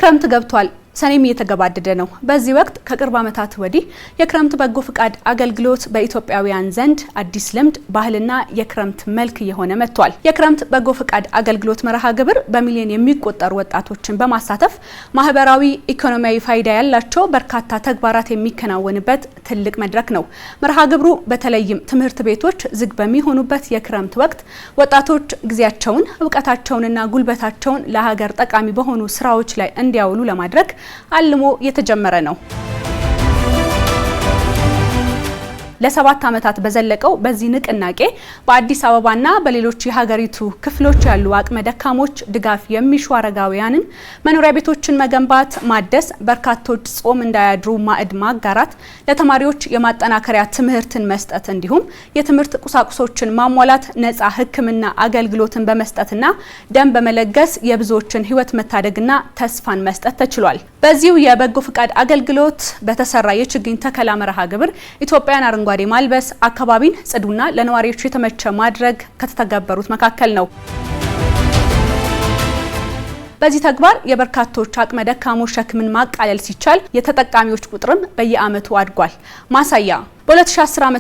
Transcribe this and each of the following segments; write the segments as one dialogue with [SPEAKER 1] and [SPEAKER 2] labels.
[SPEAKER 1] ክረምት ገብቷል። ሰኔም እየተገባደደ ነው። በዚህ ወቅት ከቅርብ ዓመታት ወዲህ የክረምት በጎ ፍቃድ አገልግሎት በኢትዮጵያውያን ዘንድ አዲስ ልምድ፣ ባህልና የክረምት መልክ እየሆነ መጥቷል። የክረምት በጎ ፍቃድ አገልግሎት መርሃ ግብር በሚሊዮን የሚቆጠሩ ወጣቶችን በማሳተፍ ማህበራዊ፣ ኢኮኖሚያዊ ፋይዳ ያላቸው በርካታ ተግባራት የሚከናወንበት ትልቅ መድረክ ነው። መርሃ ግብሩ በተለይም ትምህርት ቤቶች ዝግ በሚሆኑበት የክረምት ወቅት ወጣቶች ጊዜያቸውን፣ እውቀታቸውንና ጉልበታቸውን ለሀገር ጠቃሚ በሆኑ ስራዎች ላይ እንዲያውሉ ለማድረግ አልሞ የተጀመረ ነው። ለ7 ዓመታት በዘለቀው በዚህ ንቅናቄ በአዲስ አበባና በሌሎች የሀገሪቱ ክፍሎች ያሉ አቅመ ደካሞች፣ ድጋፍ የሚሹ አረጋውያንን መኖሪያ ቤቶችን መገንባት፣ ማደስ፣ በርካቶች ጾም እንዳያድሩ ማዕድ ማጋራት፣ ለተማሪዎች የማጠናከሪያ ትምህርትን መስጠት እንዲሁም የትምህርት ቁሳቁሶችን ማሟላት፣ ነፃ ሕክምና አገልግሎትን በመስጠትና ደም በመለገስ የብዙዎችን ሕይወት መታደግና ተስፋን መስጠት ተችሏል። በዚሁ የበጎ ፍቃድ አገልግሎት በተሰራ የችግኝ ተከላ መርሃ ግብር ኢትዮጵያን አረንጓዴ ማልበስ፣ አካባቢን ጽዱና ለነዋሪዎች የተመቸ ማድረግ ከተተገበሩት መካከል ነው። በዚህ ተግባር የበርካቶች አቅመ ደካሞች ሸክምን ማቃለል ሲቻል የተጠቃሚዎች ቁጥርም በየዓመቱ አድጓል። ማሳያ በ2010 ዓ.ም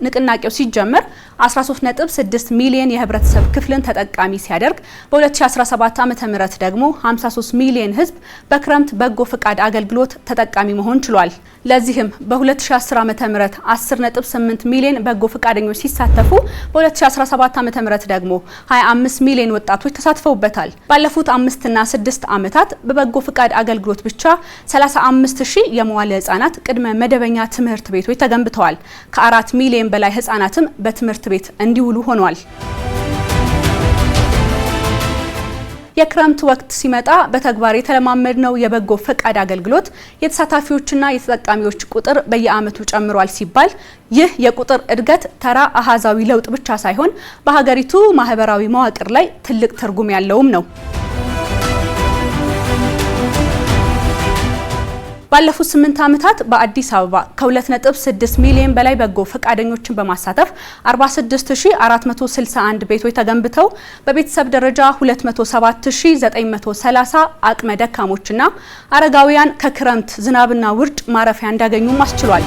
[SPEAKER 1] ንቅናቄው ሲጀመር 13.6 ሚሊዮን የህብረተሰብ ክፍልን ተጠቃሚ ሲያደርግ በ2017 ዓ.ም ደግሞ 53 ሚሊዮን ህዝብ በክረምት በጎ ፍቃድ አገልግሎት ተጠቃሚ መሆን ችሏል። ለዚህም በ2010 ዓ.ም 10.8 ሚሊዮን በጎ ፍቃደኞች ሲሳተፉ በ2017 ዓ.ም ደግሞ 25 ሚሊዮን ወጣቶች ተሳትፈውበታል። ባለፉት 5 እና 6 ዓመታት በበጎ ፍቃድ አገልግሎት ብቻ 35000 የመዋለ ህጻናት ቅድመ መደበኛ ትምህርት ቤቶች ተገንብተዋል። ከ4 ሚሊዮን በላይ ህጻናትም በትምህርት ቤት እንዲውሉ ሆኗል። የክረምት ወቅት ሲመጣ በተግባር የተለማመድነው የበጎ ፈቃድ አገልግሎት የተሳታፊዎችና የተጠቃሚዎች ቁጥር በየዓመቱ ጨምሯል ሲባል ይህ የቁጥር እድገት ተራ አሃዛዊ ለውጥ ብቻ ሳይሆን በሀገሪቱ ማህበራዊ መዋቅር ላይ ትልቅ ትርጉም ያለውም ነው። ባለፉት 8 ዓመታት በአዲስ አበባ ከ2.6 ሚሊዮን በላይ በጎ ፈቃደኞችን በማሳተፍ 46461 ቤቶች ተገንብተው በቤተሰብ ደረጃ 207930 አቅመ ደካሞችና አረጋውያን ከክረምት ዝናብና ውርጭ ማረፊያ እንዲያገኙ አስችሏል።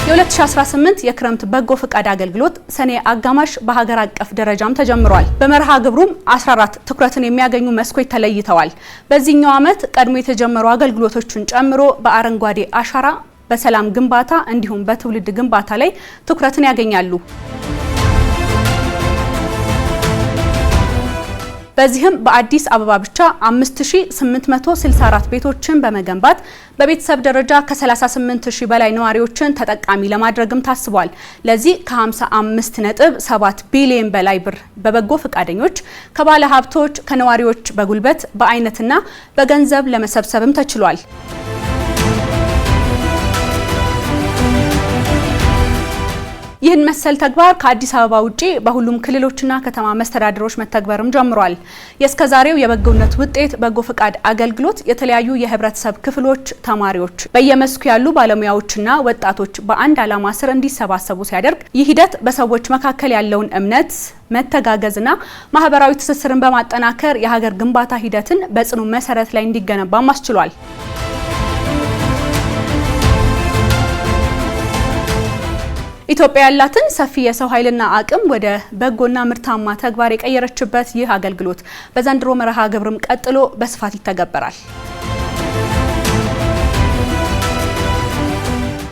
[SPEAKER 1] የ2018 የክረምት በጎ ፍቃድ አገልግሎት ሰኔ አጋማሽ በሀገር አቀፍ ደረጃም ተጀምሯል። በመርሃ ግብሩም 14 ትኩረትን የሚያገኙ መስኮች ተለይተዋል። በዚህኛው ዓመት ቀድሞ የተጀመሩ አገልግሎቶችን ጨምሮ በአረንጓዴ አሻራ፣ በሰላም ግንባታ እንዲሁም በትውልድ ግንባታ ላይ ትኩረትን ያገኛሉ። በዚህም በአዲስ አበባ ብቻ 5864 ቤቶችን በመገንባት በቤተሰብ ደረጃ ከ38000 በላይ ነዋሪዎችን ተጠቃሚ ለማድረግም ታስቧል። ለዚህ ከ55.7 ቢሊዮን በላይ ብር በበጎ ፈቃደኞች፣ ከባለ ሀብቶች፣ ከነዋሪዎች በጉልበት በአይነትና በገንዘብ ለመሰብሰብም ተችሏል። ይህን መሰል ተግባር ከአዲስ አበባ ውጪ በሁሉም ክልሎችና ከተማ መስተዳድሮች መተግበርም ጀምሯል። የእስከዛሬው የበጎነት ውጤት በጎ ፍቃድ አገልግሎት የተለያዩ የህብረተሰብ ክፍሎች፣ ተማሪዎች፣ በየመስኩ ያሉ ባለሙያዎችና ወጣቶች በአንድ ዓላማ ስር እንዲሰባሰቡ ሲያደርግ ይህ ሂደት በሰዎች መካከል ያለውን እምነት፣ መተጋገዝና ማህበራዊ ትስስርን በማጠናከር የሀገር ግንባታ ሂደትን በጽኑ መሰረት ላይ እንዲገነባም አስችሏል። ኢትዮጵያ ያላትን ሰፊ የሰው ኃይልና አቅም ወደ በጎና ምርታማ ተግባር የቀየረችበት ይህ አገልግሎት በዘንድሮ መርሃ ግብርም ቀጥሎ በስፋት ይተገበራል።